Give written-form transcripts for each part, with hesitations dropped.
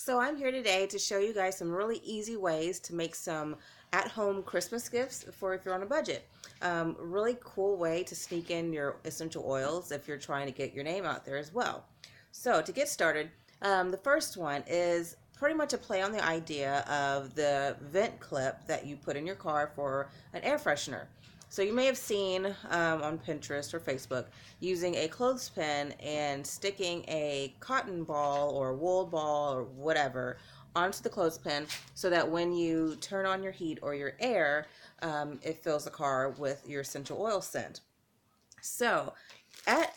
So I'm here today to show you guys some really easy ways to make some at-home Christmas gifts for if you're on a budget. Really cool way to sneak in your essential oils if you're trying to get your name out there as well. So to get started, the first one is pretty much a play on the idea of the vent clip that you put in your car for an air freshener. So you may have seen on Pinterest or Facebook using a clothespin and sticking a cotton ball or wool ball or whatever onto the clothespin so that when you turn on your heat or your air, it fills the car with your essential oil scent. So I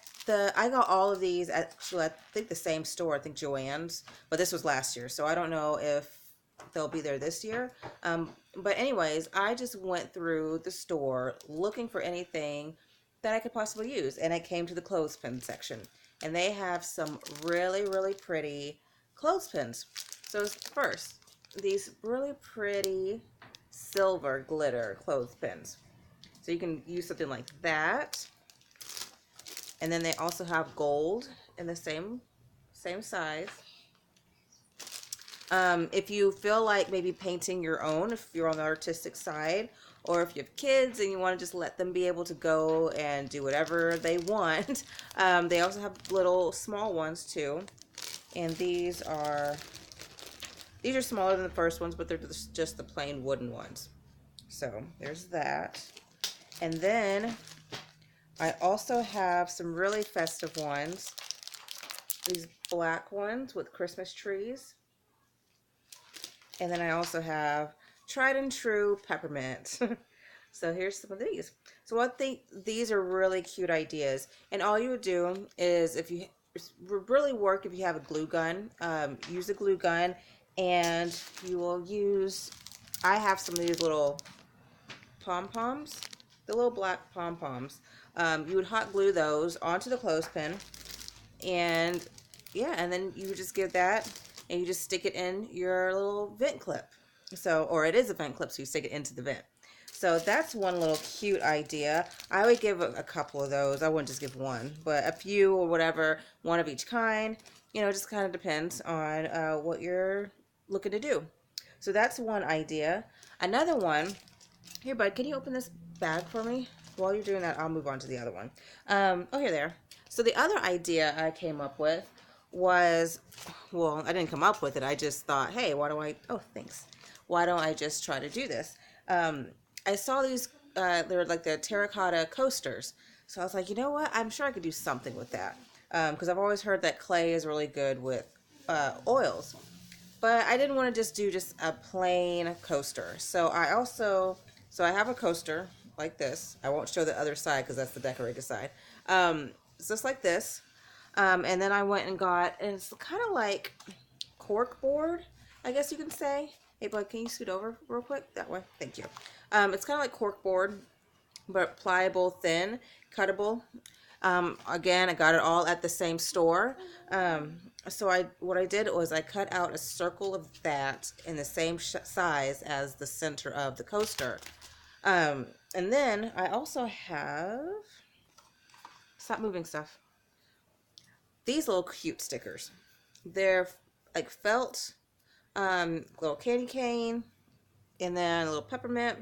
got all of these at actually I think the same store, I think Joann's, but this was last year, so I don't know if they'll be there this year. But anyways, I just went through the store looking for anything that I could possibly use, and I came to the clothespin section, and they have some really pretty clothespins. So first, these really pretty silver glitter clothespins. So you can use something like that. And then they also have gold in the same size. If you feel like maybe painting your own, if you're on the artistic side, or if you have kids and you want to just let them be able to go and do whatever they want, they also have little small ones too. And these are smaller than the first ones, but they're just the plain wooden ones. So there's that. And then I also have some really festive ones. These black ones with Christmas trees. And then I also have tried and true peppermint. So here's some of these. So I think these are really cute ideas. And all you would do is, if you really work if you have a glue gun, use a glue gun, and you will use, I have some of these little pom-poms, the little black pom-poms. You would hot glue those onto the clothespin, and yeah, and then you would just give that, and you just stick it in your little vent clip. So, or it is a vent clip, so you stick it into the vent. So that's one little cute idea. I would give a couple of those. I wouldn't just give one, but a few or whatever, one of each kind. You know, it just kind of depends on what you're looking to do. So that's one idea. Another one, here bud, can you open this bag for me? While you're doing that, I'll move on to the other one. Oh, here there. So the other idea I came up with was, well, I didn't come up with it. I just thought, hey, thanks. Why don't I just try to do this? I saw these, they're like the terracotta coasters. So I was like, you know what? I'm sure I could do something with that. Because I've always heard that clay is really good with oils. But I didn't want to just do just a plain coaster. So I have a coaster like this. I won't show the other side because that's the decorated side. It's just like this. And then I went and and it's kind of like cork board, I guess you can say. Hey, bud, can you scoot over real quick? That way. Thank you. It's kind of like cork board, but pliable, thin, cuttable. Again, I got it all at the same store. So what I did was I cut out a circle of that in the same size as the center of the coaster. And then I also have, stop moving stuff, these little cute stickers. They're like felt, little candy cane, and then a little peppermint.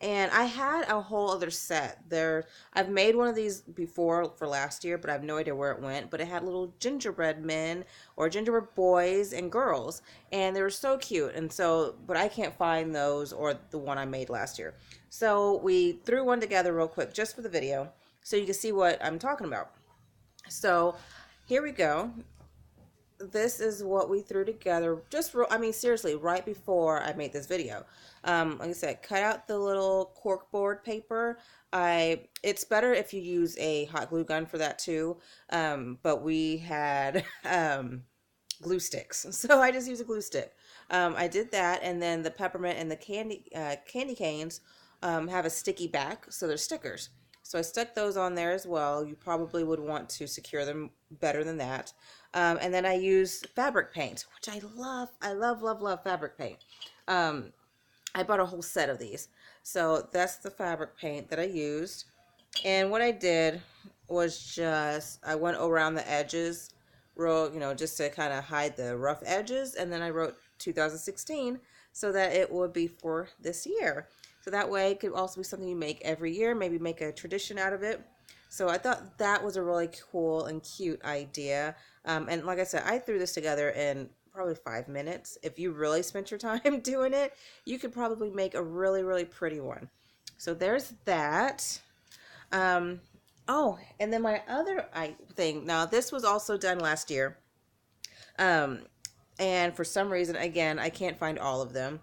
And I had a whole other set there. I've made one of these before for last year, but I have no idea where it went. But it had little gingerbread men or gingerbread boys and girls, and they were so cute. And so, but I can't find those or the one I made last year. So we threw one together real quick just for the video, so you can see what I'm talking about. So here we go. This is what we threw together, I mean, seriously, right before I made this video. Like I said, cut out the little cork board paper. It's better if you use a hot glue gun for that too, but we had glue sticks, so I just used a glue stick. I did that, and then the peppermint and the candy canes have a sticky back, so they're stickers. So I stuck those on there as well. You probably would want to secure them better than that. And then I used fabric paint, which I love. I love fabric paint. I bought a whole set of these. So that's the fabric paint that I used. And what I did was I went around the edges real, just to kind of hide the rough edges. And then I wrote 2016 so that it would be for this year. So that way it could also be something you make every year, maybe make a tradition out of it. So I thought that was a really cool and cute idea. And like I said, I threw this together in probably 5 minutes. If you really spent your time doing it, you could probably make a really, really pretty one. So there's that. Um, oh, and then my other thing. Now, this was also done last year. Um, and for some reason, again, I can't find all of them.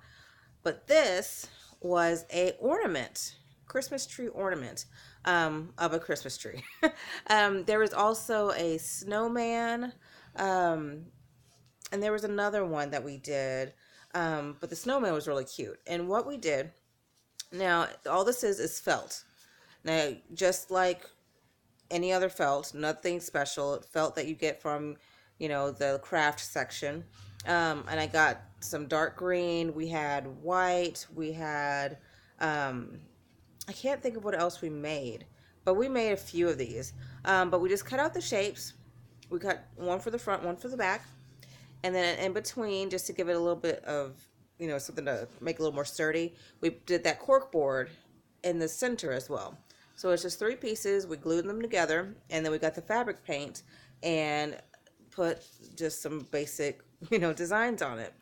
But this was a ornament, Christmas tree ornament of a Christmas tree. There was also a snowman, and there was another one that we did. But the snowman was really cute. And what we did, now all this is felt. Now, just like any other felt, nothing special. Felt that you get from, the craft section. And I got some dark green. We had white. We had, I can't think of what else we made, but we made a few of these. But we just cut out the shapes. We cut one for the front, one for the back. And then in between, just to give it a little bit of, something to make it a little more sturdy, we did that cork board in the center as well. So it's just 3 pieces. We glued them together, and then we got the fabric paint and put just some basic, designs on it.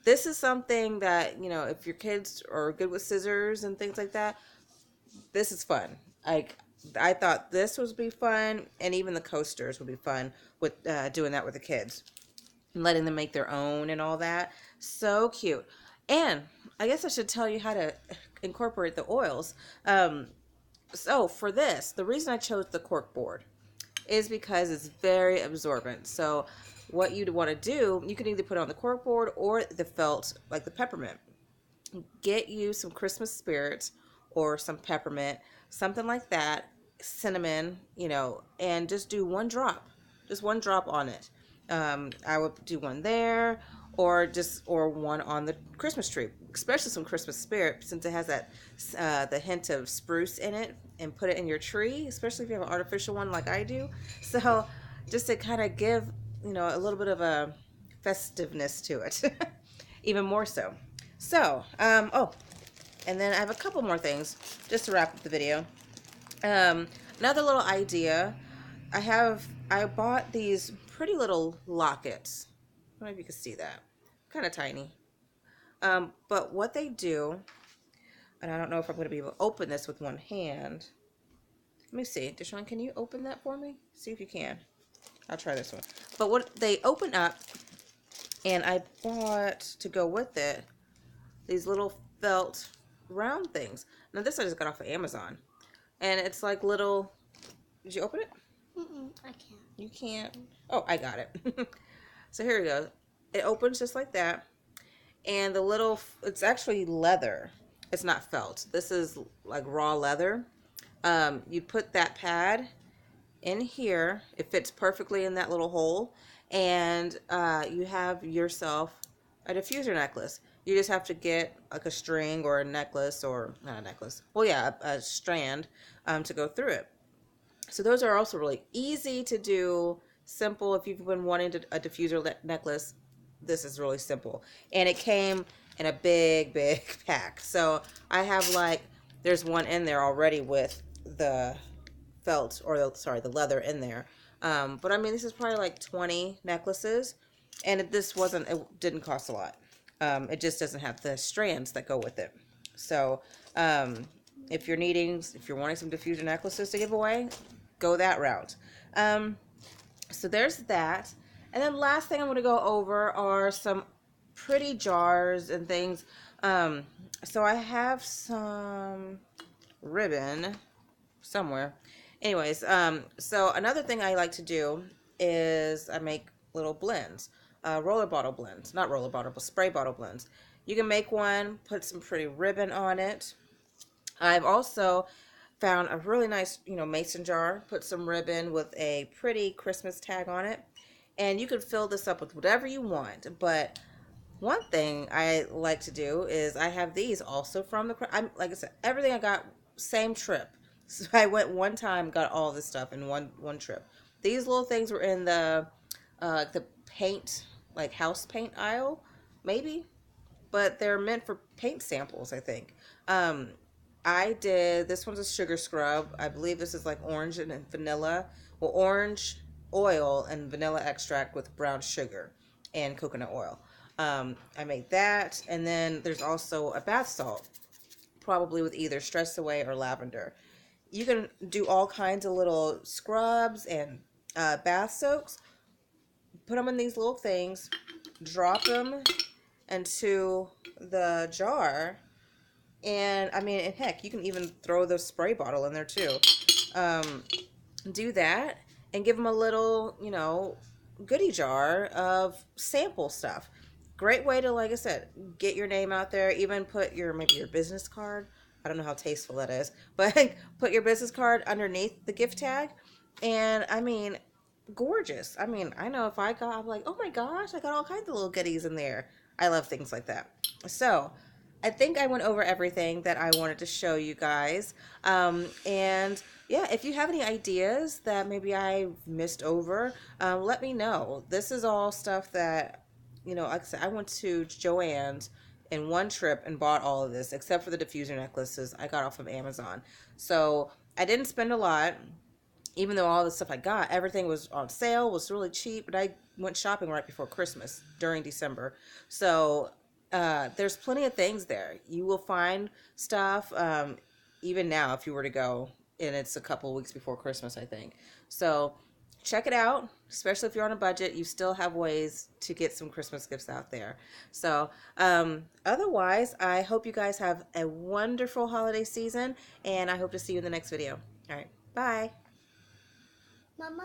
This is something that, if your kids are good with scissors and things like that, this is fun. I thought this would be fun, and even the coasters would be fun with doing that with the kids, and letting them make their own and all that. So cute. And I guess I should tell you how to incorporate the oils. So for this, the reason I chose the cork board is because it's very absorbent. So what you'd want to do, you can either put it on the cork board or the felt, like the peppermint. Get you some Christmas spirits or some peppermint, something like that, cinnamon, and just do 1 drop. Just 1 drop on it. I would do 1 there, or one on the Christmas tree, especially some Christmas spirit, since it has that the hint of spruce in it, and put it in your tree, especially if you have an artificial one like I do. So just to kind of give a little bit of a festiveness to it, even more so. So oh, and then I have a couple more things just to wrap up the video. Another little idea. I bought these pretty little lockets. I don't know if you can see that. Kind of tiny. But what they do, and I don't know if I'm going to be able to open this with one hand. Let me see. Deshaun, can you open that for me? See if you can. I'll try this one. But what they open up, and I bought to go with it these little felt round things. Now this I just got off of Amazon. And it's like little, did you open it? I can't. You can't? Oh, I got it. So here we go. It opens just like that. And the little, it's actually leather. It's not felt. This is like raw leather. You put that pad in here. It fits perfectly in that little hole. And you have yourself a diffuser necklace. You just have to get like a string or a necklace, or not a necklace. Well, yeah, a strand to go through it. So those are also really easy to do, simple. If you've been wanting a diffuser necklace, this is really simple. And it came in a big, big pack. So I have there's one in there already with the felt, or the leather in there. But I mean, this is probably like 20 necklaces. And it didn't cost a lot. It just doesn't have the strands that go with it. So if you're wanting some diffuser necklaces to give away, go that route. So there's that. And then last thing I'm going to go over are some pretty jars and things. So I have some ribbon somewhere. Anyways, so another thing I like to do is I make little blends. Roller bottle blends. Not roller bottle, but spray bottle blends. You can make one, put some pretty ribbon on it. I've also found a really nice, mason jar, put some ribbon with a pretty Christmas tag on it. And you can fill this up with whatever you want. But one thing I like to do is I have these also from like I said, everything I got, same trip. So I went one time, got all this stuff in one trip. These little things were in the the paint, like house paint aisle, maybe, but they're meant for paint samples, I think. Um, I did, this one's a sugar scrub. I believe this is like orange and vanilla. Well, orange oil and vanilla extract with brown sugar and coconut oil. I made that. And then there's also a bath salt, probably with either Stress Away or lavender. You can do all kinds of little scrubs and bath soaks. Put them in these little things, drop them into the jar, and I mean, and heck, you can even throw the spray bottle in there too. Um, do that and give them a little, goodie jar of sample stuff. Great way to, like I said, get your name out there. Even put maybe your business card. I don't know how tasteful that is, but put your business card underneath the gift tag. And I mean, gorgeous. I mean, I know if I'm like, oh my gosh, I got all kinds of little goodies in there. I love things like that. So, I think I went over everything that I wanted to show you guys. And yeah, if you have any ideas that maybe I missed over, let me know. This is all stuff that, like I said, I went to Joann's in one trip and bought all of this, except for the diffuser necklaces I got off of Amazon. So I didn't spend a lot, even though all the stuff I got, everything was on sale, was really cheap, but I went shopping right before Christmas during December. So there's plenty of things there. You will find stuff even now if you were to go, and it's a couple weeks before Christmas, I think. So check it out, especially if you're on a budget. You still have ways to get some Christmas gifts out there. So otherwise, I hope you guys have a wonderful holiday season, and I hope to see you in the next video. All right, bye.